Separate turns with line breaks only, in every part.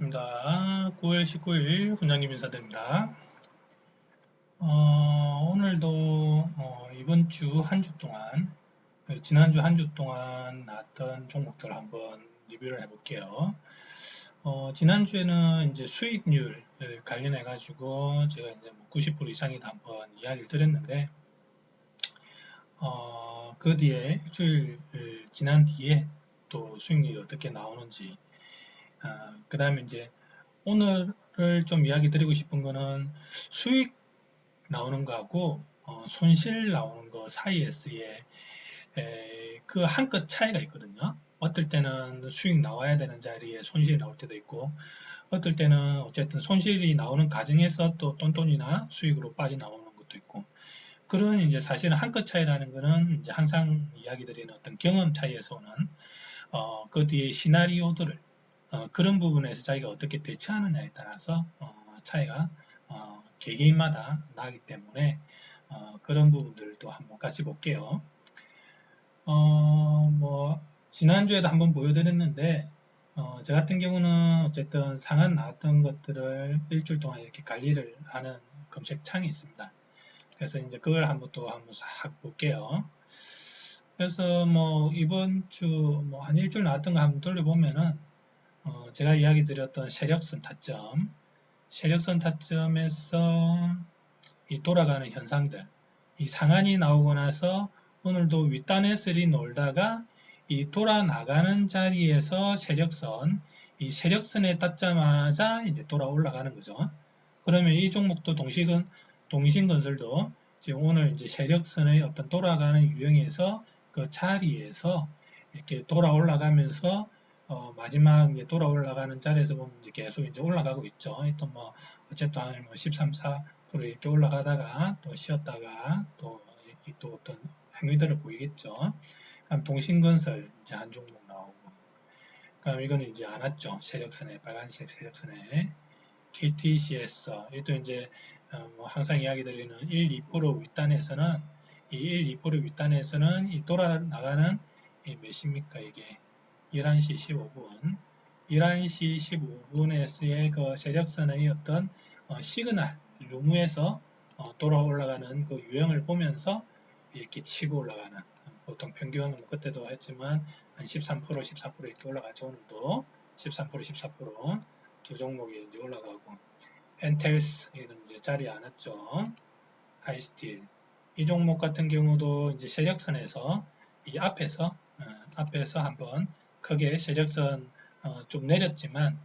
반갑습니다. 9월 19일 훈장님 인사드립니다. 오늘도 이번 주 한 주 동안 지난주 한 주 동안 나왔던 종목들 한번 리뷰를 해볼게요. 지난주에는 이제 수익률 관련해 가지고 제가 이제 90% 이상이다 한번 이야기를 드렸는데 그 뒤에 일주일 지난 뒤에 또 수익률이 어떻게 나오는지 그 다음에 이제 오늘을 좀 이야기 드리고 싶은 거는 수익 나오는 거하고 손실 나오는 거 사이에서의 그 한 끗 차이가 있거든요. 어떨 때는 수익 나와야 되는 자리에 손실이 나올 때도 있고 어떨 때는 어쨌든 손실이 나오는 과정에서 또 똔똔이나 수익으로 빠져나오는 것도 있고 그런 이제 사실은 한 끗 차이라는 거는 이제 항상 이야기 드리는 어떤 경험 차이에서 오는 그 뒤에 시나리오들을 그런 부분에서 자기가 어떻게 대처하느냐에 따라서 차이가 개개인마다 나기 때문에 그런 부분들도 한번 같이 볼게요. 뭐 지난주에도 한번 보여드렸는데 저 같은 경우는 어쨌든 상한 나왔던 것들을 일주일 동안 이렇게 관리를 하는 검색창이 있습니다. 그래서 이제 그걸 한번 싹 볼게요. 그래서 뭐 이번 주 뭐 한 일주일 나왔던 거 한번 돌려보면은 제가 이야기 드렸던 세력선 타점, 세력선 타점에서 이 돌아가는 현상들, 이 상한이 나오고 나서 오늘도 윗단에서리 놀다가 이 돌아 나가는 자리에서 세력선, 이 세력선에 닿자마자 이제 돌아 올라가는 거죠. 그러면 이 종목도 동신건설도 지금 오늘 이제 세력선의 어떤 돌아가는 유형에서 그 자리에서 이렇게 돌아 올라가면서 마지막 이제 돌아 올라가는 자리에서 보면 이제 계속 이제 올라가고 있죠. 또 뭐 어쨌든 뭐 13, 4% 이렇게 올라가다가 또 쉬었다가 또 어떤 행위들을 보이겠죠. 그럼 동신건설 이제 한 종목 나오고, 그럼 이거는 이제 안 왔죠. 세력선에 빨간색 세력선에 KTCS 이것도 이제 뭐 항상 이야기 드리는 1, 2% 윗단에서는 이 1, 2% 윗단에서는 이 돌아 나가는 몇입니까 이게 11시 15분 11시 15분에서의 그 세력선의 어떤 시그널 루무에서 돌아 올라가는 그 유형을 보면서 이렇게 치고 올라가는 보통 평균은 그때도 했지만 한 13%, 14% 이렇게 올라가죠. 오늘도 13%, 14%두 종목이 이제 올라가고 엔텔스 이런 이제 자리에 안 왔죠. 하이스틸 이 종목 같은 경우도 이제 세력선에서 이 앞에서 한번 크게 세력선 좀 내렸지만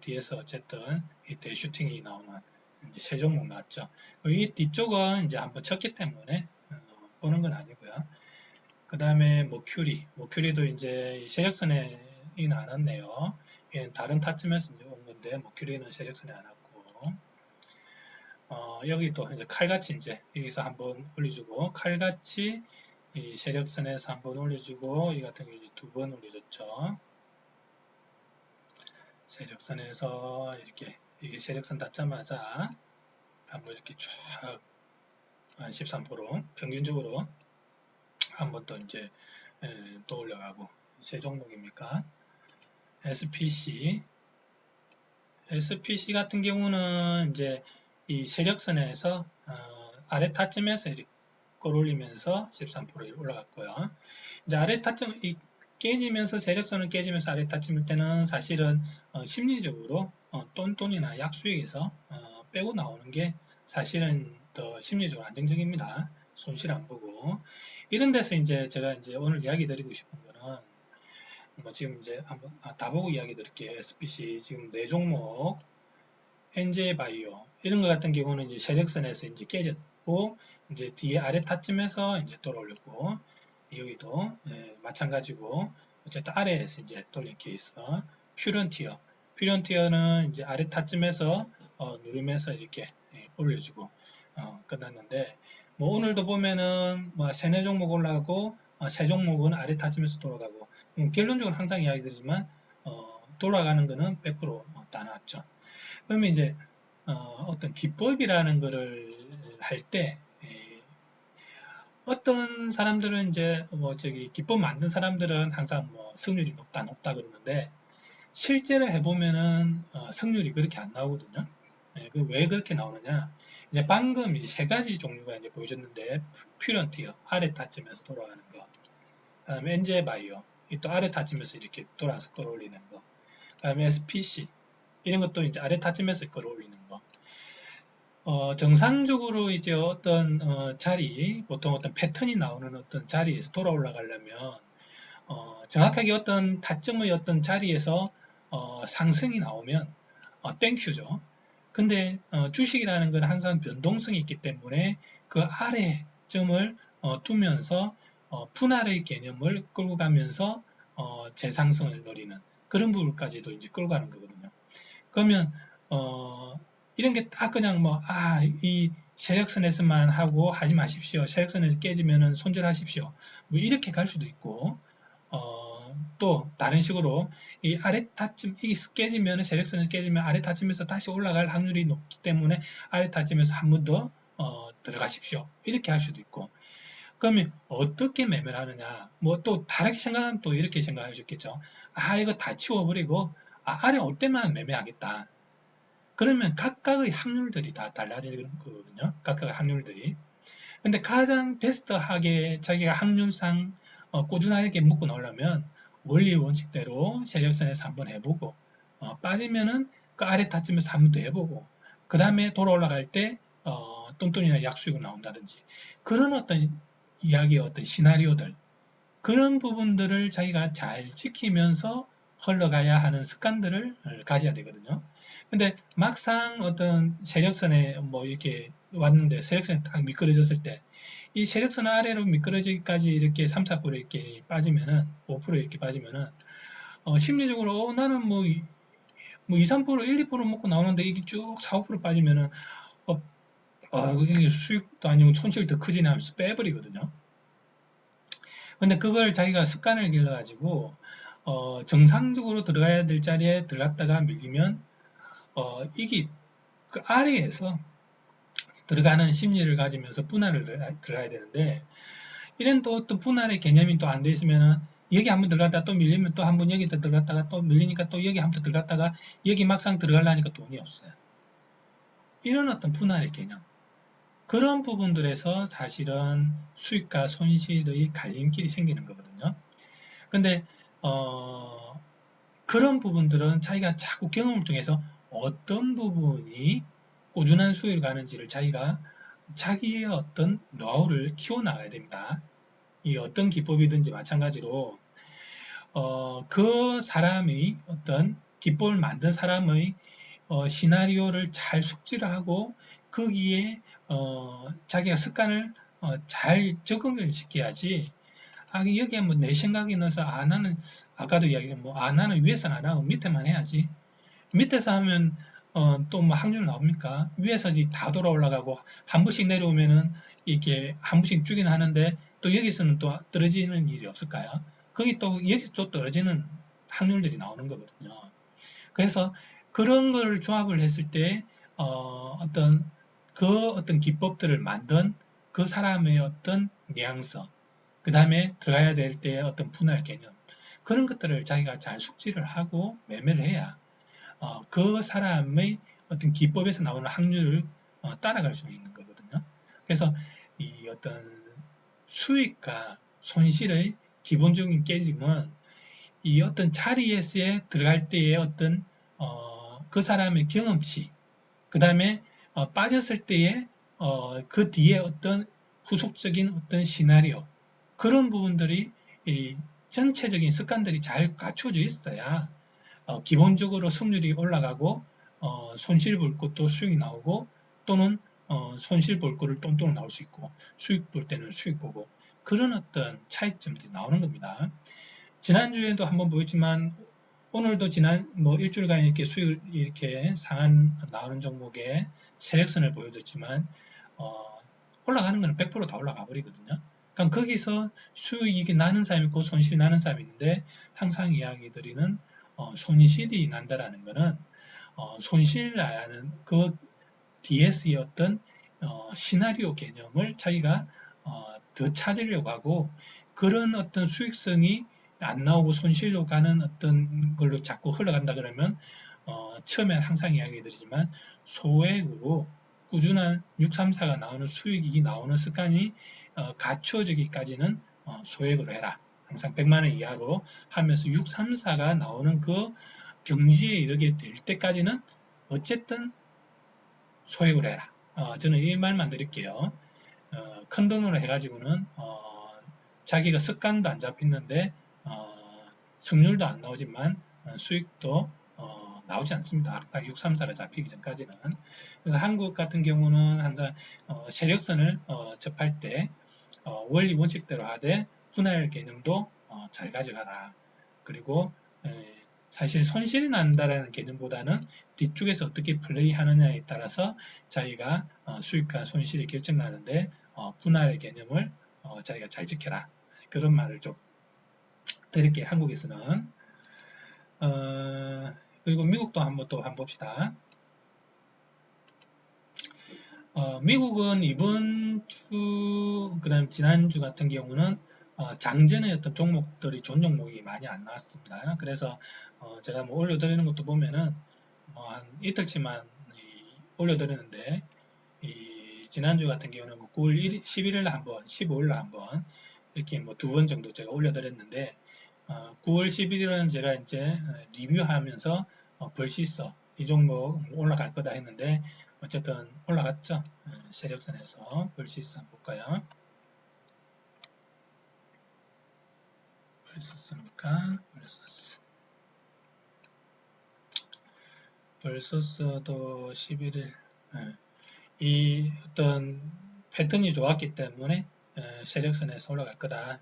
뒤에서 어쨌든 이 대슈팅이 나오는 이제 세 종목 나왔죠. 이 뒤쪽은 이제 한번 쳤기 때문에 보는 건 아니고요. 그 다음에 모큐리도 이제 세력선에 안 왔네요. 얘는 다른 타점에서 이제 온 건데 모큐리는 세력선에 안 왔고 여기 또 이제 칼같이 이제 여기서 한번 올려주고 칼같이 이 세력선에서 한번 올려주고 이 같은 경우 두 번 올려줬죠. 세력선에서 이렇게 이 세력선 닿자마자 한번 이렇게 쫙 한 13% 평균적으로 한번 또 이제 또 올라가고 세 종목입니까? SPC 같은 경우는 이제 이 세력선에서 아래 타점에서 이렇게 끌어올리면서 13% 올라갔고요. 이제 아래 타점 깨지면서 세력선을 깨지면서 아래 타점일 때는 사실은 심리적으로 똔똔이나 약수익에서 빼고 나오는 게 사실은 더 심리적으로 안정적입니다. 손실 안 보고 이런 데서 이제 제가 이제 오늘 이야기 드리고 싶은 거는 뭐 지금 이제 한번 다 보고 이야기 드릴게요. SPC 지금 네 종목 NJ바이오 이런 것 같은 경우는 이제 세력선에서 이제 깨졌고 이제 뒤에 아래 타점에서 이제 돌아올렸고 여기도 마찬가지고 어쨌든 아래에서 이제 돌린 케이스 퓨런티어는 이제 아래 타점에서 누르면서 이렇게 올려주고 끝났는데 뭐 오늘도 보면은 뭐 세네 종목 올라가고 세 종목은 아래 타점에서 돌아가고 결론적으로 항상 이야기 드리지만 돌아가는 거는 100%다 나왔죠. 그러면 이제 어떤 기법이라는 거를 할 때 어떤 사람들은 이제 뭐 저기 기법 만든 사람들은 항상 뭐 승률이 높다 그러는데 실제로 해보면은 승률이 그렇게 안 나오거든요. 예, 왜 그렇게 나오느냐? 이제 방금 이제 세 가지 종류가 이제 보여줬는데 퓨런티어 아래 타점에서 돌아가는 거, 그다음에 엔제 바이오 또 아래 타점에서 이렇게 돌아서 끌어올리는 거, 그다음에 SPC 이런 것도 이제 아래 타점에서 끌어올리는 거. 정상적으로 이제 어떤 자리, 보통 어떤 패턴이 나오는 어떤 자리에서 돌아 올라가려면 정확하게 어떤 타점의 어떤 자리에서 상승이 나오면 땡큐죠. 근데 주식이라는 건 항상 변동성이 있기 때문에 그 아래 점을 두면서 분할의 개념을 끌고 가면서 재상승을 노리는 그런 부분까지도 이제 끌고 가는 거거든요. 그러면 이런 게 딱 그냥 이 세력선에서만 하고 하지 마십시오. 세력선에서 깨지면은 손절하십시오. 뭐 이렇게 갈 수도 있고 또 다른 식으로 이 아래 타점 이 깨지면 세력선에서 깨지면 아래 타점에서 다시 올라갈 확률이 높기 때문에 아래 타점에서 한 번 더 들어가십시오. 이렇게 할 수도 있고. 그러면 어떻게 매매를 하느냐? 뭐 또 다르게 생각하면 또 이렇게 생각할 수 있겠죠. 이거 다 치워버리고 아래 올 때만 매매하겠다. 그러면 각각의 확률들이 다 달라지는 거거든요. 각각의 확률들이. 근데 가장 베스트하게 자기가 확률상 꾸준하게 묶어 놓으려면 원리 원칙대로 세력선에서 한번 해보고 빠지면은 그 아래 타점에서 한 번 더 해보고 그 다음에 돌아 올라갈 때 똔똔이나 약수익이 나온다든지 그런 어떤 이야기의 어떤 시나리오들 그런 부분들을 자기가 잘 지키면서 흘러가야 하는 습관들을 가져야 되거든요. 근데 막상 어떤 세력선에 뭐 이렇게 왔는데 세력선이 딱 미끄러졌을 때 이 세력선 아래로 미끄러지기까지 이렇게 3, 4% 이렇게 빠지면은 5% 이렇게 빠지면은 심리적으로 나는 뭐 2, 3% 1, 2% 먹고 나오는데 이게 쭉 4, 5% 빠지면은 이게 수익도 아니고 손실이 더 크지 하면서 빼버리거든요. 근데 그걸 자기가 습관을 길러가지고 정상적으로 들어가야 될 자리에 들어갔다가 밀리면 이게 그 아래에서 들어가는 심리를 가지면서 분할을 들어가야 되는데 이런 또 분할의 개념이 또 안 돼 있으면은 여기 한번 들어갔다가 또 밀리면 또 한번 여기 더 들어갔다가 또 밀리니까 또 여기 한번 더 들어갔다가 여기 막상 들어가려니까 돈이 없어요. 이런 어떤 분할의 개념 그런 부분들에서 사실은 수익과 손실의 갈림길이 생기는 거거든요. 근데 그런 부분들은 자기가 자꾸 경험을 통해서 어떤 부분이 꾸준한 수익을 가는지를 자기가 자기의 어떤 노하우를 키워나가야 됩니다. 이 어떤 기법이든지 마찬가지로 그 사람의 어떤 기법을 만든 사람의 시나리오를 잘 숙지를 하고 거기에 자기가 습관을 잘 적응을 시켜야지 여기에 뭐 내 생각이 나서 나는 아까도 이야기했지만 나는 위에서는 안 하고 밑에만 해야지 밑에서 하면 또 뭐 확률 나옵니까? 위에서 다 돌아 올라가고 한 번씩 내려오면은 이렇게 한 번씩 주긴 하는데 또 여기서는 또 떨어지는 일이 없을까요? 거기 또 여기서 또 떨어지는 확률들이 나오는 거거든요. 그래서 그런 걸 조합을 했을 때 어떤 그 어떤 기법들을 만든 그 사람의 어떤 뉘앙스 그 다음에 들어가야 될 때 어떤 분할 개념 그런 것들을 자기가 잘 숙지를 하고 매매를 해야 그 사람의 어떤 기법에서 나오는 확률을 따라갈 수 있는 거거든요. 그래서 이 어떤 수익과 손실의 기본적인 깨짐은 이 어떤 자리에서 들어갈 때의 어떤 그 사람의 경험치, 그 다음에 빠졌을 때의 그 뒤에 어떤 후속적인 어떤 시나리오 그런 부분들이 이 전체적인 습관들이 잘 갖춰져 있어야 기본적으로 승률이 올라가고 손실 볼 것도 수익이 나오고 또는 손실 볼 거를 똥똥 나올 수 있고 수익 볼 때는 수익 보고 그런 어떤 차이점들이 나오는 겁니다. 지난주에도 한번 보였지만 오늘도 지난 일주일간 이렇게 수익 이렇게 상한 나오는 종목에 세력선을 보여줬지만 올라가는 거는 100% 다 올라가 버리거든요. 그러니까 거기서 수익이 나는 사람이 있고 손실이 나는 사람이 있는데 항상 이야기 드리는 손실이 난다라는 거는 손실 나는 그 DS의 어떤 시나리오 개념을 자기가 더 찾으려고 하고 그런 어떤 수익성이 안 나오고 손실로 가는 어떤 걸로 자꾸 흘러간다 그러면 처음엔 항상 이야기 드리지만 소액으로 꾸준한 634가 나오는 수익이 나오는 습관이 갖추어지기까지는 소액으로 해라. 항상 100만원 이하로 하면서 634가 나오는 그 경지에 이르게 될 때까지는 어쨌든 소액으로 해라. 저는 이 말만 드릴게요. 큰 돈으로 해가지고는 자기가 습관도 안 잡히는데 승률도 안 나오지만 수익도 나오지 않습니다. 딱 634가 잡히기 전까지는. 그래서 한국 같은 경우는 항상 세력선을 접할 때 원리 원칙대로 하되 분할 개념도 잘 가져가라. 그리고 사실 손실 난다라는 개념보다는 뒤쪽에서 어떻게 플레이하느냐에 따라서 자기가 수익과 손실이 결정나는데 분할의 개념을 자기가 잘 지켜라. 그런 말을 좀 드릴게요. 한국에서는. 그리고 미국도 한번 봅시다. 미국은 이번 주, 그 다음 지난주 같은 경우는 장전의 어떤 종목들이 좋은 종목이 많이 안 나왔습니다. 그래서 제가 뭐 올려드리는 것도 보면은 한 이틀치만 올려드리는데 지난주 같은 경우는 뭐 9월 11일 한번, 15일 한번 이렇게 뭐 2번 정도 제가 올려드렸는데 9월 11일은 제가 이제 리뷰하면서 벌시서 이 종목 올라갈 거다 했는데 어쨌든 올라갔죠. 세력선에서 벌시서 한번 볼까요? 벌시서입니까? 벌시서도 11일 이 어떤 패턴이 좋았기 때문에 세력선에서 올라갈 거다.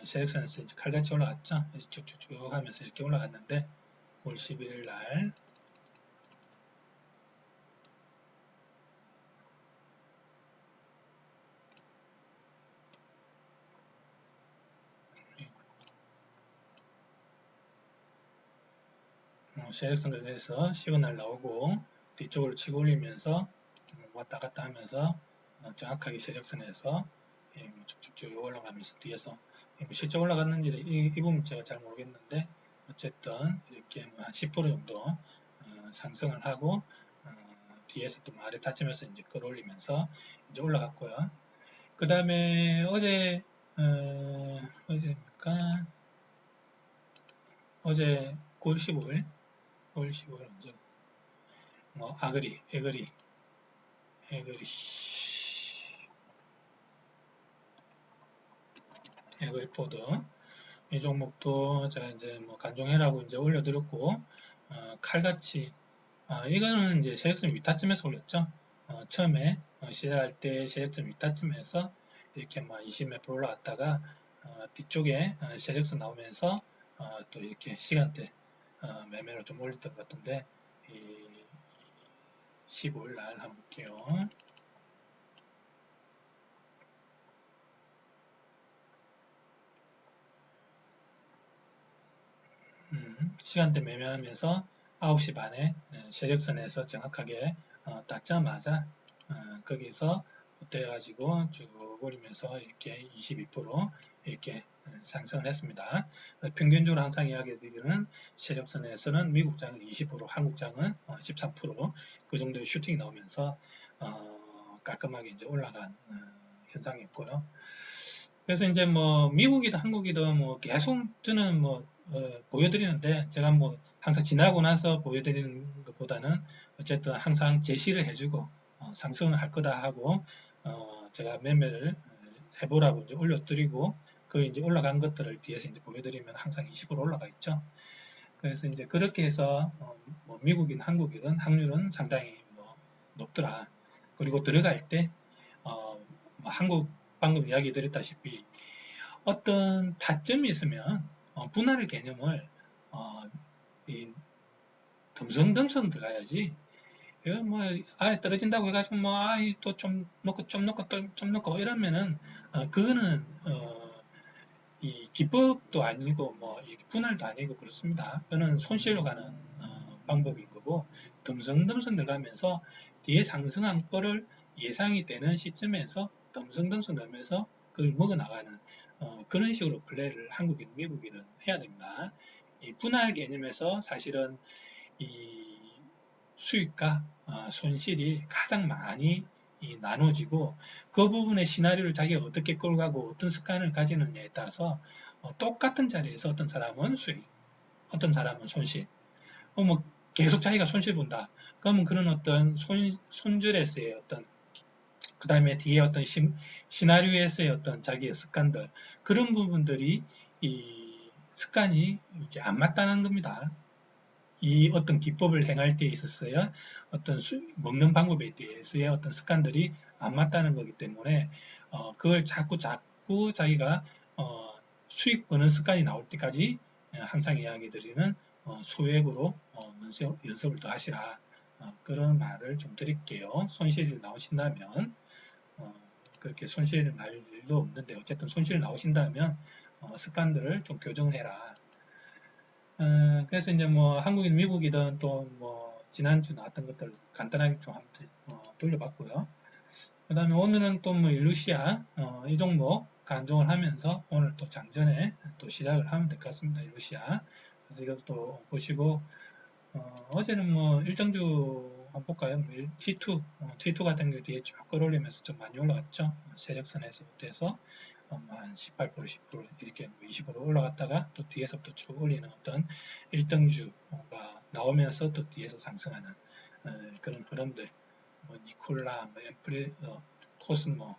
세력선에서 이제 칼같이 올라갔죠. 쭉쭉쭉 하면서 이렇게 올라갔는데 9월 11일 날 세력선에서 시그널 나오고 뒤쪽으로 치고 올리면서 왔다 갔다 하면서 정확하게 세력선에서 쭉쭉쭉 올라가면서 뒤에서 실제 올라갔는지 이 부분 제가 잘 모르겠는데 어쨌든 이렇게 한 10% 정도 상승을 하고 뒤에서 또 아래 다치면서 이제 끌어올리면서 이제 올라갔고요. 그 다음에 어제입니까? 어제 9월 15일 언제 뭐 에그리 포드 이 종목도 제가 이제 뭐 간종해라고 이제 올려드렸고 칼같이 이거는 이제 세력선 위타쯤에서 올렸죠. 처음에 시작할 때 세력선 위타쯤에서 이렇게 뭐 20몇 프로 올라갔다가 뒤쪽에 세력선 나오면서 또 이렇게 시간대 매매를 좀 올렸던 것 같은데 15일 날 한번 볼게요. 시간대 매매하면서 9시 반에 세력선에서 정확하게 닿자마자 거기서 붙어가지고 쭉 올리면서 이렇게 22% 이렇게 상승을 했습니다. 평균적으로 항상 이야기드리는 세력선에서는 미국장은 20%, 한국장은 13%그 정도의 슈팅이 나오면서 깔끔하게 이제 올라간 현상이 있고요. 그래서 이제 뭐 미국이든 한국이든 뭐 계속 저는 뭐 보여드리는데 제가 뭐 항상 지나고 나서 보여드리는 것보다는 어쨌든 항상 제시를 해주고 상승을 할 거다 하고 제가 매매를 해보라고 이제 올려드리고 그 이제 올라간 것들을 뒤에서 이제 보여드리면 항상 20% 올라가 있죠. 그래서 이제 그렇게 해서 뭐 미국이든 한국이든 확률은 상당히 뭐 높더라. 그리고 들어갈 때 뭐 한국 방금 이야기 드렸다시피 어떤 타점이 있으면 분할 개념을 덤성덤성 들어가야지. 이거 뭐 아래 떨어진다고 해가지고 뭐 또 좀 넣고 좀 넣고 좀 넣고 이러면은 그거는 이 기법도 아니고 뭐 분할도 아니고 그렇습니다. 그거는 손실로 가는 방법인 거고 덤성덤성 들어가면서 뒤에 상승한 거를 예상이 되는 시점에서 덤성덤성 넣으면서 그걸 먹어 나가는 그런 식으로 플레이를 한국이든 미국이든 해야 됩니다. 이 분할 개념에서 사실은 이 수익과 손실이 가장 많이 나눠지고 그 부분의 시나리오를 자기가 어떻게 끌고 가고 어떤 습관을 가지느냐에 따라서 똑같은 자리에서 어떤 사람은 수익, 어떤 사람은 손실. 뭐 계속 자기가 손실 본다. 그러면 그런 어떤 손절에서의 어떤 그 다음에 뒤에 어떤 시나리오에서의 어떤 자기의 습관들 그런 부분들이 이 습관이 이제 안 맞다는 겁니다. 이 어떤 기법을 행할 때 있어서야 어떤 먹는 방법에 대해서의 어떤 습관들이 안 맞다는 거기 때문에 그걸 자꾸 자기가 수익 버는 습관이 나올 때까지 항상 이야기 드리는 소액으로 연습을 더 하시라 그런 말을 좀 드릴게요. 손실이 나오신다면 그렇게 손실 날 일도 없는데 어쨌든 손실 나오신다면 습관들을 좀 교정해라. 그래서 이제 뭐 한국이든 미국이든 또 뭐 지난주 나왔던 것들 간단하게 좀 한번 돌려봤고요. 그 다음에 오늘은 또 뭐 일루시아 이 종목 간종을 하면서 오늘 또 장전에 또 시작을 하면 될 것 같습니다. 일루시아. 그래서 이것도 보시고 어제는 뭐 일등주 한번 볼까요? T2, T2 같은 경우 뒤에 쭉 끌어올리면서 좀 많이 올라갔죠. 세력선에서부터 해서 한 18%, 10% 이렇게 20% 올라갔다가 또 뒤에서부터 쭉 올리는 어떤 일등주가 나오면서 또 뒤에서 상승하는 그런 흐름들, 뭐 니콜라, 뭐 앰프리, 코스모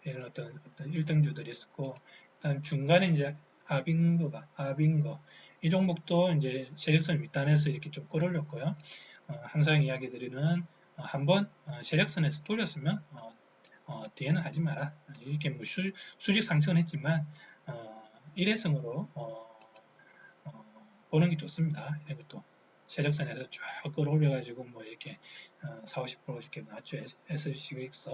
이런 어떤 일등주들이 있었고, 그다음 중간에 이제 아빙거 이 종목도 이제 세력선 윗단에서 이렇게 좀 끌어올렸고요. 항상 이야기 드리는 한번 세력선에서 돌렸으면 뒤에는 하지 마라. 이렇게 뭐 수직 상승은 했지만 일회성으로 보는 게 좋습니다. 이런 것도 세력선에서 쭉 끌어올려가지고 뭐 이렇게 40, 50% 이렇게 낮죠. SC웍스.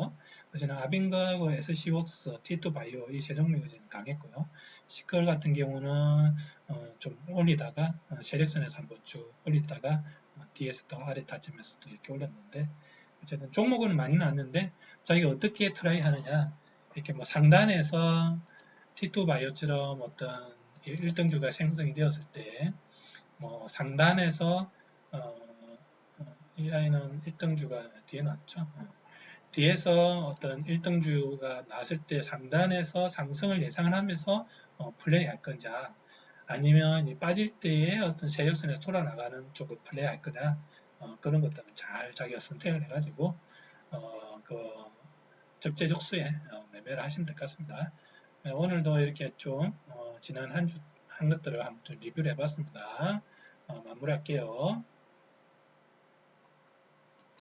그래서 아빙거하고 SC웍스, T2 바이오 이 세 종목이 강했고요. 시컬 같은 경우는 좀 올리다가 세력선에서 한번 쭉 올리다가 뒤에서 또 아래 타점에서 또 이렇게 올렸는데 어쨌든 종목은 많이 났는데 자기가 어떻게 트라이 하느냐 이렇게 뭐 상단에서 T2 바이오처럼 어떤 1등주가 생성이 되었을 때 뭐 상단에서 이 아이는 1등주가 뒤에 났죠. 뒤에서 어떤 1등주가 나왔을 때 상단에서 상승을 예상을 하면서 플레이 할 건지 아니면 빠질 때에 어떤 세력선에서 돌아나가는 쪽을 플레이 할 거냐 그런 것들은 잘 자기가 선택을 해가지고 그 적재적소에 매매를 하시면 될 것 같습니다. 오늘도 이렇게 좀 지난 한 주 한 것들을 한번 리뷰를 해봤습니다. 마무리할게요.